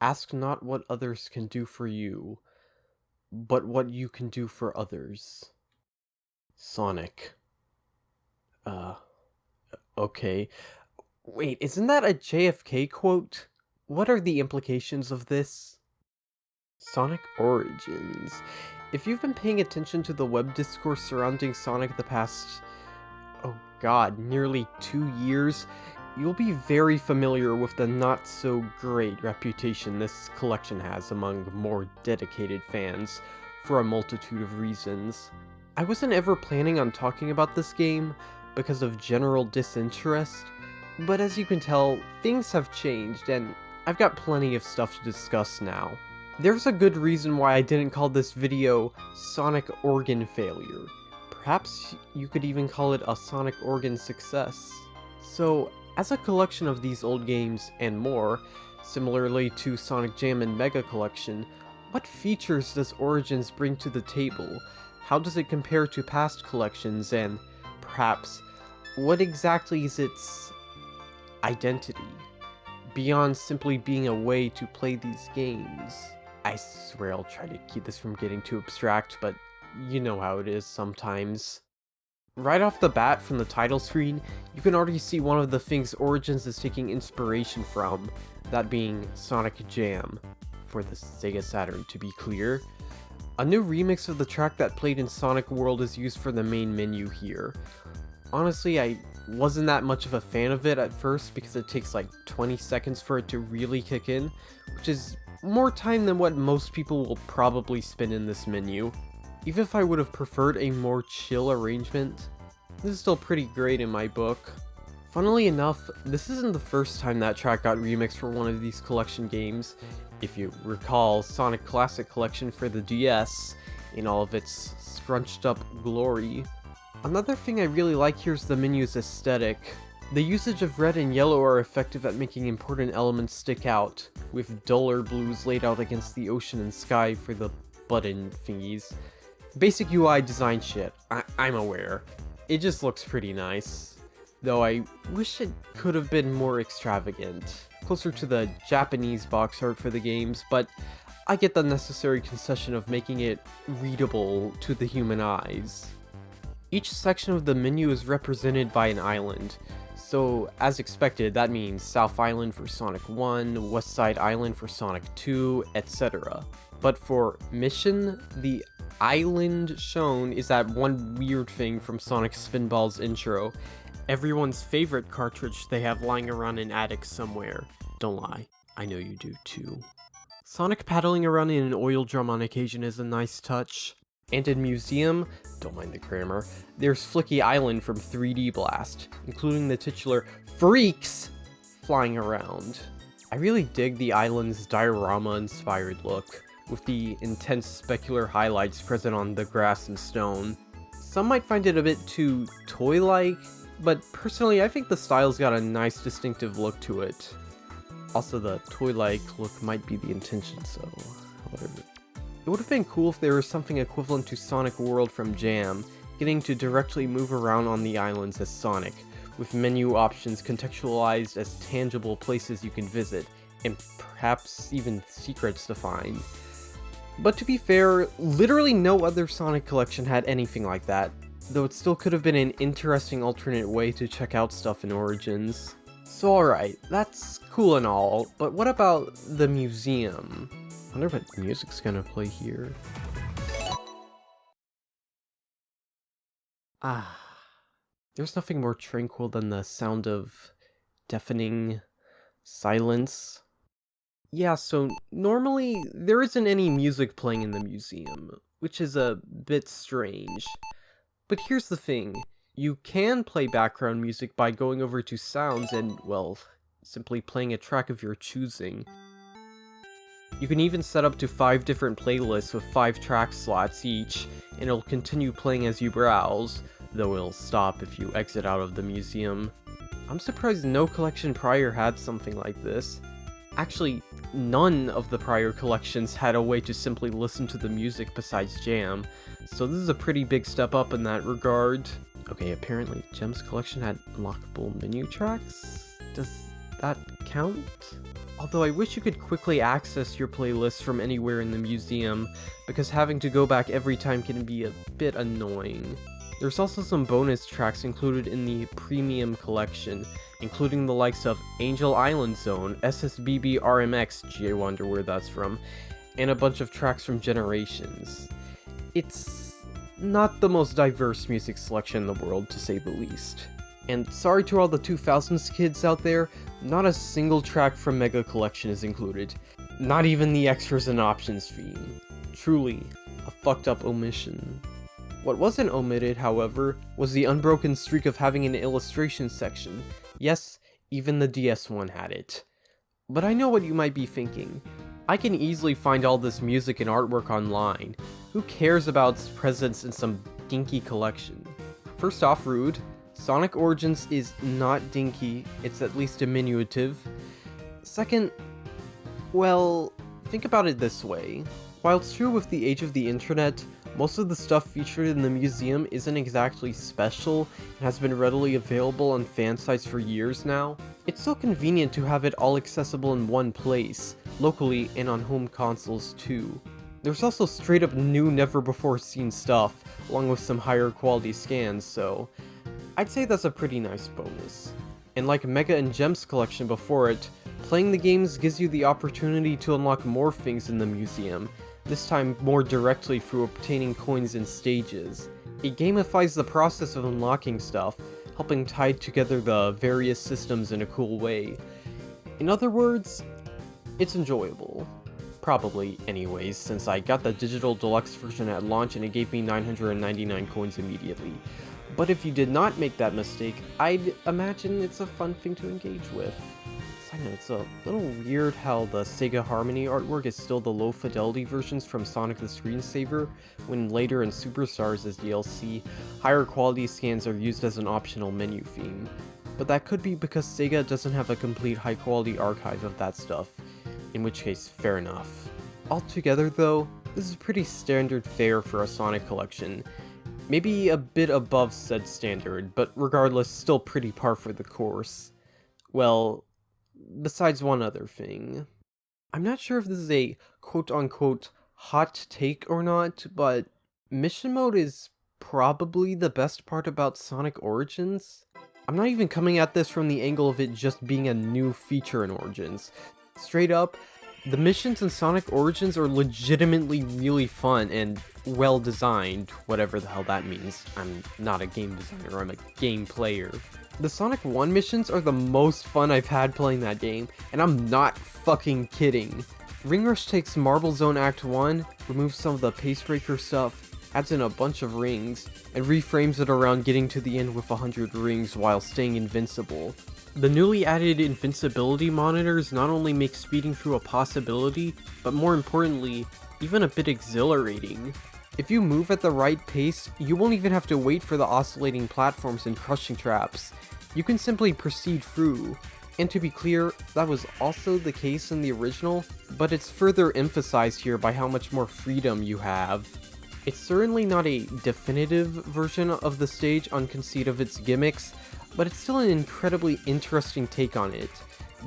Ask not what others can do for you, but what you can do for others. Sonic. Uh, okay. Wait, isn't that a JFK quote? What are the implications of this? Sonic Origins. If you've been paying attention to the web discourse surrounding Sonic the past, oh god, nearly 2 years, you'll be very familiar with the not-so-great reputation this collection has among more dedicated fans, for a multitude of reasons. I wasn't ever planning on talking about this game, because of general disinterest, but as you can tell, things have changed, and I've got plenty of stuff to discuss now. There's a good reason why I didn't call this video Sonic Organ Failure. Perhaps you could even call it a Sonic Organ Success. So, as a collection of these old games and more, similarly to Sonic Jam and Mega Collection, what features does Origins bring to the table? How does it compare to past collections, and perhaps, what exactly is its identity? Beyond simply being a way to play these games. I swear I'll try to keep this from getting too abstract, but you know how it is sometimes. Right off the bat, from the title screen, you can already see one of the things Origins is taking inspiration from, that being Sonic Jam, for the Sega Saturn to be clear. A new remix of the track that played in Sonic World is used for the main menu here. Honestly, I wasn't that much of a fan of it at first because it takes like 20 seconds for it to really kick in, which is more time than what most people will probably spend in this menu. Even if I would have preferred a more chill arrangement, this is still pretty great in my book. Funnily enough, this isn't the first time that track got remixed for one of these collection games. If you recall, Sonic Classic Collection for the DS, in all of its scrunched up glory. Another thing I really like here is the menu's aesthetic. The usage of red and yellow are effective at making important elements stick out, with duller blues laid out against the ocean and sky for the button thingies. Basic UI design shit, I'm aware. It just looks pretty nice. Though I wish it could have been more extravagant, closer to the Japanese box art for the games, but I get the necessary concession of making it readable to the human eyes. Each section of the menu is represented by an island, so as expected that means South Island for Sonic 1, West Side Island for Sonic 2, etc. But for Mission, the island shown is that one weird thing from Sonic Spinball's intro, everyone's favorite cartridge they have lying around in attics somewhere. Don't lie, I know you do too. Sonic paddling around in an oil drum on occasion is a nice touch. And in Museum, don't mind the grammar, there's Flicky Island from 3D Blast, including the titular Freaks flying around. I really dig the island's diorama-inspired look, with the intense specular highlights present on the grass and stone. Some might find it a bit too toy-like, but personally I think the style's got a nice distinctive look to it. Also, the toy-like look might be the intention, so whatever. It would have been cool if there was something equivalent to Sonic World from Jam, getting to directly move around on the islands as Sonic, with menu options contextualized as tangible places you can visit, and perhaps even secrets to find. But to be fair, literally no other Sonic collection had anything like that, though it still could have been an interesting alternate way to check out stuff in Origins. So alright, that's cool and all, but what about the museum? I wonder what music's gonna play here. There's nothing more tranquil than the sound of deafening silence. Yeah, so normally there isn't any music playing in the museum, which is a bit strange. But here's the thing, you can play background music by going over to sounds and, well, simply playing a track of your choosing. You can even set up to 5 different playlists with 5 track slots each, and it'll continue playing as you browse, though it'll stop if you exit out of the museum. I'm surprised no collection prior had something like this. Actually, none of the prior collections had a way to simply listen to the music besides Jam, so this is a pretty big step up in that regard. Okay, apparently Jam's collection had unlockable menu tracks? Does that count? Although I wish you could quickly access your playlists from anywhere in the museum, because having to go back every time can be a bit annoying. There's also some bonus tracks included in the Premium Collection, including the likes of Angel Island Zone, SSBB RMX, gee I wonder where that's from, and a bunch of tracks from Generations. It's not the most diverse music selection in the world, to say the least. And sorry to all the 2000s kids out there, not a single track from Mega Collection is included. Not even the extras and options fee. Truly, a fucked up omission. What wasn't omitted, however, was the unbroken streak of having an illustration section. Yes, even the DS one had it. But I know what you might be thinking. I can easily find all this music and artwork online. Who cares about its presence in some dinky collection? First off, rude. Sonic Origins is not dinky, it's at least diminutive. Second, well, think about it this way. While it's true with the age of the internet, most of the stuff featured in the museum isn't exactly special and has been readily available on fan sites for years now. It's still convenient to have it all accessible in one place, locally and on home consoles too. There's also straight up new never before seen stuff, along with some higher quality scans, so I'd say that's a pretty nice bonus. And like Mega and Gems collection before it, playing the games gives you the opportunity to unlock more things in the museum, this time more directly through obtaining coins and stages. It gamifies the process of unlocking stuff, helping tie together the various systems in a cool way. In other words, it's enjoyable. Probably anyways, since I got the digital deluxe version at launch and it gave me 999 coins immediately. But if you did not make that mistake, I'd imagine it's a fun thing to engage with. Side note, it's a little weird how the Sega Harmony artwork is still the low fidelity versions from Sonic the Screensaver, when later in Superstars as DLC, higher quality scans are used as an optional menu theme. But that could be because Sega doesn't have a complete high quality archive of that stuff, in which case, fair enough. Altogether though, this is pretty standard fare for a Sonic collection. Maybe a bit above said standard, but regardless, still pretty par for the course. Well, besides one other thing. I'm not sure if this is a quote-unquote hot take or not, but mission mode is probably the best part about Sonic Origins. I'm not even coming at this from the angle of it just being a new feature in Origins. Straight up, the missions in Sonic Origins are legitimately really fun and well designed, whatever the hell that means. I'm not a game designer, I'm a game player. The Sonic 1 missions are the most fun I've had playing that game, and I'm not fucking kidding. Ring Rush takes Marble Zone Act 1, removes some of the Pacebreaker stuff, adds in a bunch of rings, and reframes it around getting to the end with 100 rings while staying invincible. The newly added invincibility monitors not only make speeding through a possibility, but more importantly, even a bit exhilarating. If you move at the right pace, you won't even have to wait for the oscillating platforms and crushing traps. You can simply proceed through. And to be clear, that was also the case in the original, but it's further emphasized here by how much more freedom you have. It's certainly not a definitive version of the stage on conceit of its gimmicks, but it's still an incredibly interesting take on it.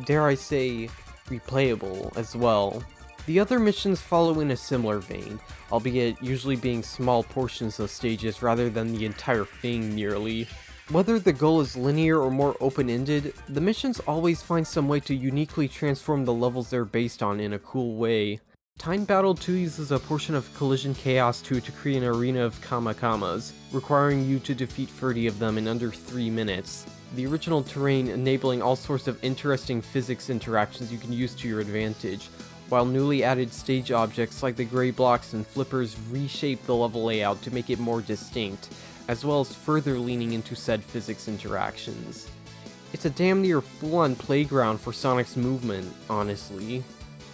Dare I say, replayable as well. The other missions follow in a similar vein, albeit usually being small portions of stages rather than the entire thing nearly. Whether the goal is linear or more open-ended, the missions always find some way to uniquely transform the levels they're based on in a cool way. Time Battle 2 uses a portion of Collision Chaos 2 to create an arena of Kamakamas, requiring you to defeat 30 of them in under 3 minutes. The original terrain enabling all sorts of interesting physics interactions you can use to your advantage, while newly added stage objects like the gray blocks and flippers reshape the level layout to make it more distinct, as well as further leaning into said physics interactions. It's a damn near full-on playground for Sonic's movement, honestly.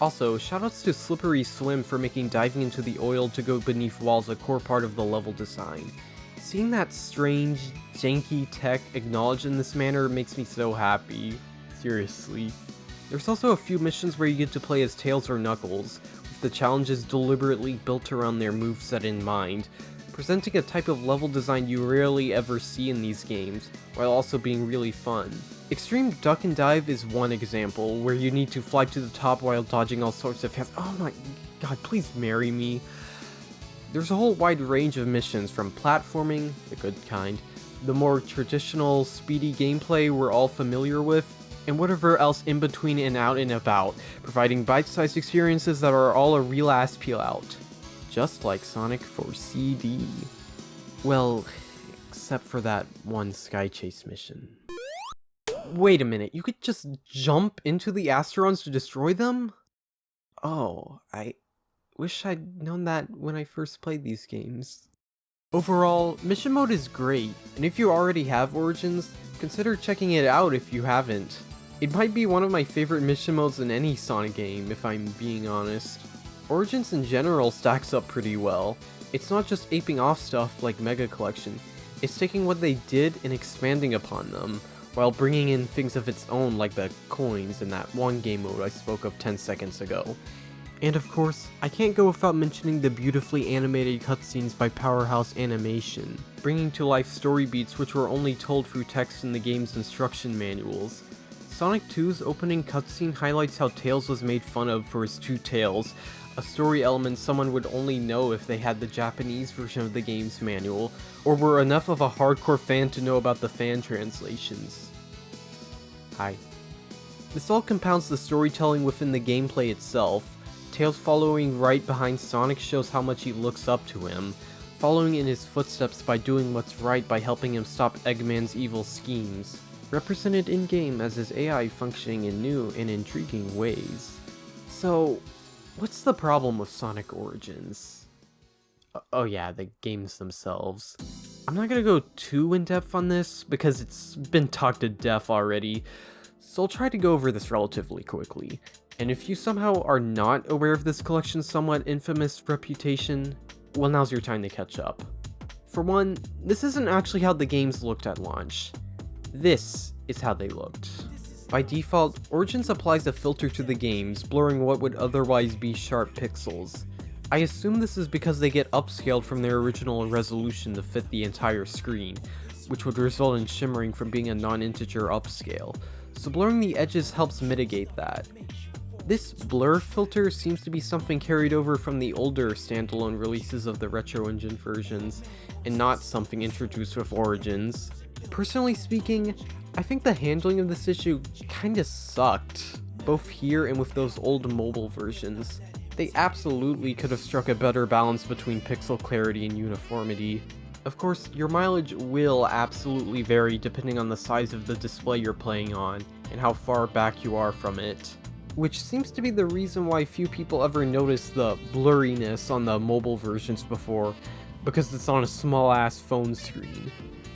Also, shoutouts to Slippery Swim for making diving into the oil to go beneath walls a core part of the level design. Seeing that strange, janky tech acknowledged in this manner makes me so happy. Seriously. There's also a few missions where you get to play as Tails or Knuckles, with the challenges deliberately built around their moveset in mind, presenting a type of level design you rarely ever see in these games, while also being really fun. Extreme Duck and Dive is one example, where you need to fly to the top while dodging all sorts of oh my god, please marry me. There's a whole wide range of missions, from platforming, the good kind, the more traditional, speedy gameplay we're all familiar with, and whatever else in between and out and about, providing bite-sized experiences that are all a real ass peel out. Just like Sonic for CD. Well, except for that one Sky Chase mission. Wait a minute, you could just jump into the Asterons to destroy them? Oh, I wish I'd known that when I first played these games. Overall, mission mode is great, and if you already have Origins, consider checking it out if you haven't. It might be one of my favorite mission modes in any Sonic game, if I'm being honest. Origins in general stacks up pretty well. It's not just aping off stuff like Mega Collection, it's taking what they did and expanding upon them, while bringing in things of its own like the coins in that one game mode I spoke of 10 seconds ago. And of course, I can't go without mentioning the beautifully animated cutscenes by Powerhouse Animation, bringing to life story beats which were only told through text in the game's instruction manuals. Sonic 2's opening cutscene highlights how Tails was made fun of for his two tails, a story element someone would only know if they had the Japanese version of the game's manual, or were enough of a hardcore fan to know about the fan translations. Hi. This all compounds the storytelling within the gameplay itself. Tails following right behind Sonic shows how much he looks up to him, following in his footsteps by doing what's right by helping him stop Eggman's evil schemes, represented in-game as his AI functioning in new and intriguing ways. So, what's the problem with Sonic Origins? Oh yeah, the games themselves. I'm not gonna go too in-depth on this, because it's been talked to death already, so I'll try to go over this relatively quickly. And if you somehow are not aware of this collection's somewhat infamous reputation, well, now's your time to catch up. For one, this isn't actually how the games looked at launch. This is how they looked. By default, Origins applies a filter to the games, blurring what would otherwise be sharp pixels. I assume this is because they get upscaled from their original resolution to fit the entire screen, which would result in shimmering from being a non-integer upscale, so blurring the edges helps mitigate that. This blur filter seems to be something carried over from the older standalone releases of the Retro Engine versions, and not something introduced with Origins. Personally speaking, I think the handling of this issue kinda sucked, both here and with those old mobile versions. They absolutely could have struck a better balance between pixel clarity and uniformity. Of course, your mileage will absolutely vary depending on the size of the display you're playing on, and how far back you are from it, which seems to be the reason why few people ever noticed the blurriness on the mobile versions before, because it's on a small-ass phone screen.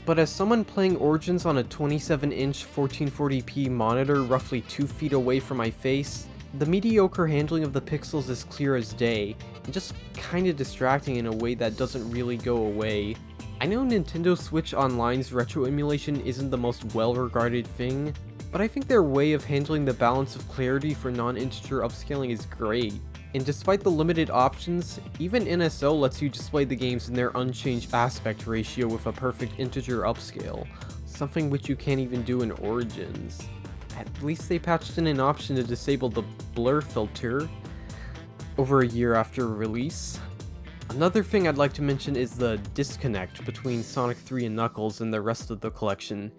But as someone playing Origins on a 27-inch 1440p monitor roughly 2 feet away from my face, the mediocre handling of the pixels is clear as day, and just kinda distracting in a way that doesn't really go away. I know Nintendo Switch Online's retro emulation isn't the most well-regarded thing, but I think their way of handling the balance of clarity for non-integer upscaling is great. And despite the limited options, even NSO lets you display the games in their unchanged aspect ratio with a perfect integer upscale, something which you can't even do in Origins. At least they patched in an option to disable the blur filter over a year after release. Another thing I'd like to mention is the disconnect between Sonic 3 and Knuckles and the rest of the collection.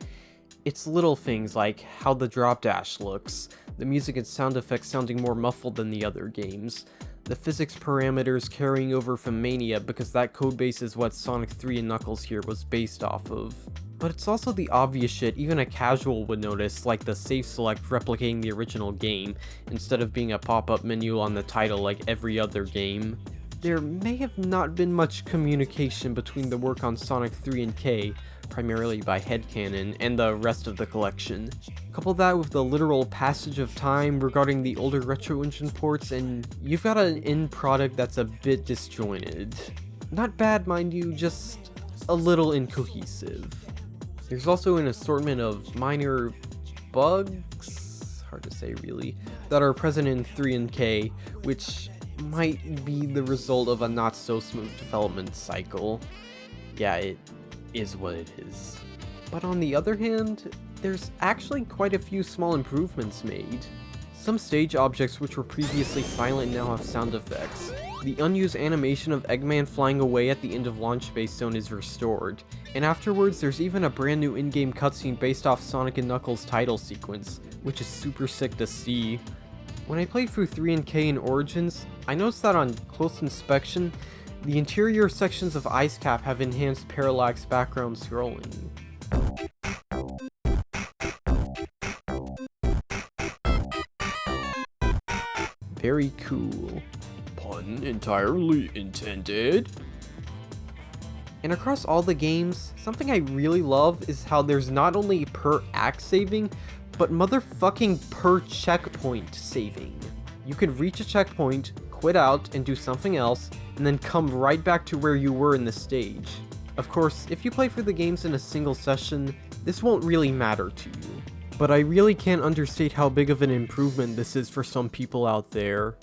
It's little things like how the drop dash looks, the music and sound effects sounding more muffled than the other games, the physics parameters carrying over from Mania because that codebase is what Sonic 3 and Knuckles here was based off of. But it's also the obvious shit even a casual would notice, like the save select replicating the original game, instead of being a pop-up menu on the title like every other game. There may have not been much communication between the work on Sonic 3 and K, primarily by headcanon, and the rest of the collection. Couple that with the literal passage of time regarding the older Retro Engine ports, and you've got an end product that's a bit disjointed. Not bad, mind you, just a little incohesive. There's also an assortment of minor bugs, hard to say really, that are present in 3 and K, which might be the result of a not so smooth development cycle. Yeah, it is what it is. But on the other hand, there's actually quite a few small improvements made. Some stage objects which were previously silent now have sound effects. The unused animation of Eggman flying away at the end of Launch Space Zone is restored, and afterwards there's even a brand new in-game cutscene based off Sonic and Knuckles' title sequence, which is super sick to see. When I played through 3 and K in Origins, I noticed that on close inspection, the interior sections of Ice Cap have enhanced parallax background scrolling. Very cool. Pun entirely intended. And across all the games, something I really love is how there's not only per act saving, but motherfucking per checkpoint saving. You can reach a checkpoint, quit out, and do something else, and then come right back to where you were in the stage. Of course, if you play through the games in a single session, this won't really matter to you. But I really can't understate how big of an improvement this is for some people out there.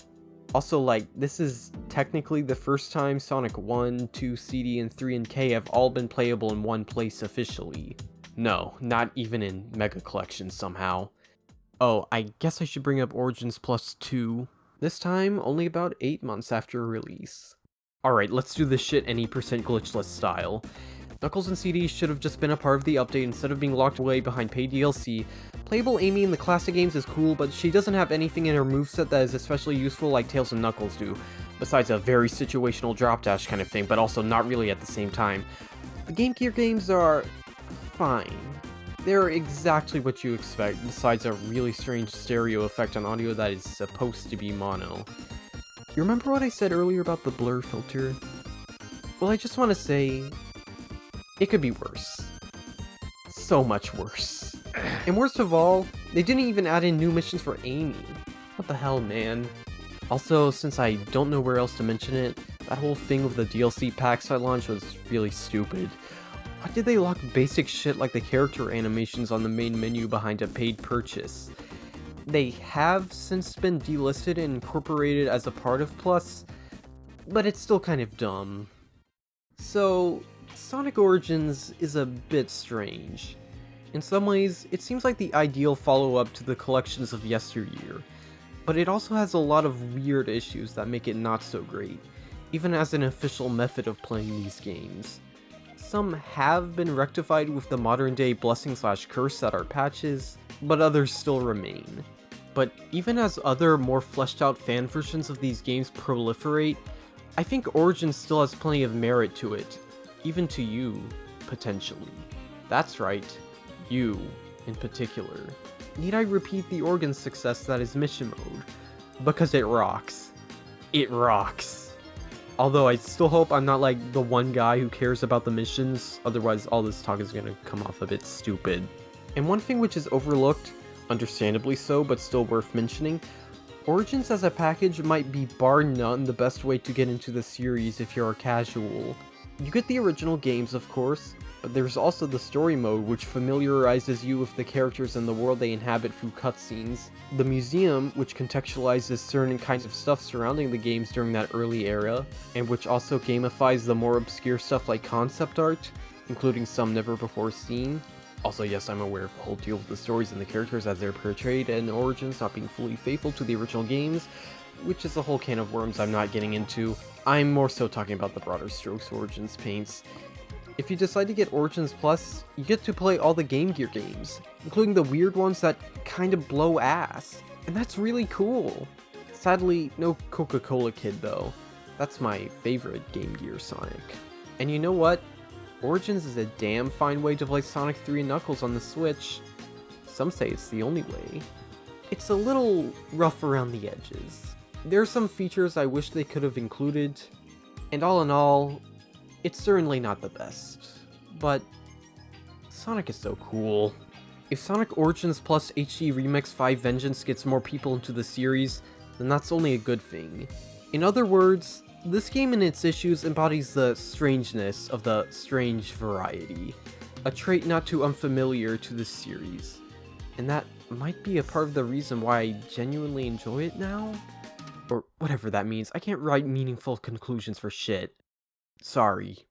Also, this is technically the first time Sonic 1, 2, CD, and 3 and K have all been playable in one place officially. No, not even in Mega Collection somehow. Oh, I guess I should bring up Origins Plus 2. This time, only about 8 months after release. Alright, let's do this shit any percent glitchless style. Knuckles and CD should have just been a part of the update instead of being locked away behind paid DLC. Playable Amy in the classic games is cool, but she doesn't have anything in her moveset that is especially useful like Tails and Knuckles do, besides a very situational drop dash kind of thing, but also not really at the same time. The Game Gear games are fine. They're exactly what you expect, besides a really strange stereo effect on audio that is supposed to be mono. You remember what I said earlier about the blur filter? Well, I just want to say, it could be worse. So much worse. And worst of all, they didn't even add in new missions for Amy. What the hell, man? Also, since I don't know where else to mention it, that whole thing with the DLC packs at launch was really stupid. Why did they lock basic shit like the character animations on the main menu behind a paid purchase? They have since been delisted and incorporated as a part of Plus, but it's still kind of dumb. So, Sonic Origins is a bit strange. In some ways, it seems like the ideal follow-up to the collections of yesteryear, but it also has a lot of weird issues that make it not so great, even as an official method of playing these games. Some have been rectified with the modern-day blessing/curse that are patches, but others still remain. But even as other, more fleshed-out fan versions of these games proliferate, I think Origins still has plenty of merit to it, even to you, potentially. That's right, you, in particular. Need I repeat the organ success that is mission mode? Because it rocks. It rocks. Although I still hope I'm not like the one guy who cares about the missions, otherwise all this talk is gonna come off a bit stupid. And one thing which is overlooked, understandably so, but still worth mentioning, Origins as a package might be bar none the best way to get into the series if you're a casual. You get the original games, of course, but there's also the story mode which familiarizes you with the characters and the world they inhabit through cutscenes, the museum which contextualizes certain kinds of stuff surrounding the games during that early era, and which also gamifies the more obscure stuff like concept art, including some never before seen. Also, yes, I'm aware of the whole deal with the stories and the characters as they're portrayed and Origins not being fully faithful to the original games, which is a whole can of worms I'm not getting into. I'm more so talking about the broader strokes Origins paints. If you decide to get Origins Plus, you get to play all the Game Gear games, including the weird ones that kind of blow ass, and that's really cool. Sadly, no Coca-Cola Kid though. That's my favorite Game Gear Sonic. And you know what? Origins is a damn fine way to play Sonic 3 and Knuckles on the Switch. Some say it's the only way. It's a little rough around the edges. There are some features I wish they could have included, and all in all, it's certainly not the best. But Sonic is so cool. If Sonic Origins Plus HD Remix 5 Vengeance gets more people into the series, then that's only a good thing. In other words, this game and its issues embodies the strangeness of the strange variety, a trait not too unfamiliar to this series, and that might be a part of the reason why I genuinely enjoy it now? Or whatever that means. I can't write meaningful conclusions for shit. Sorry.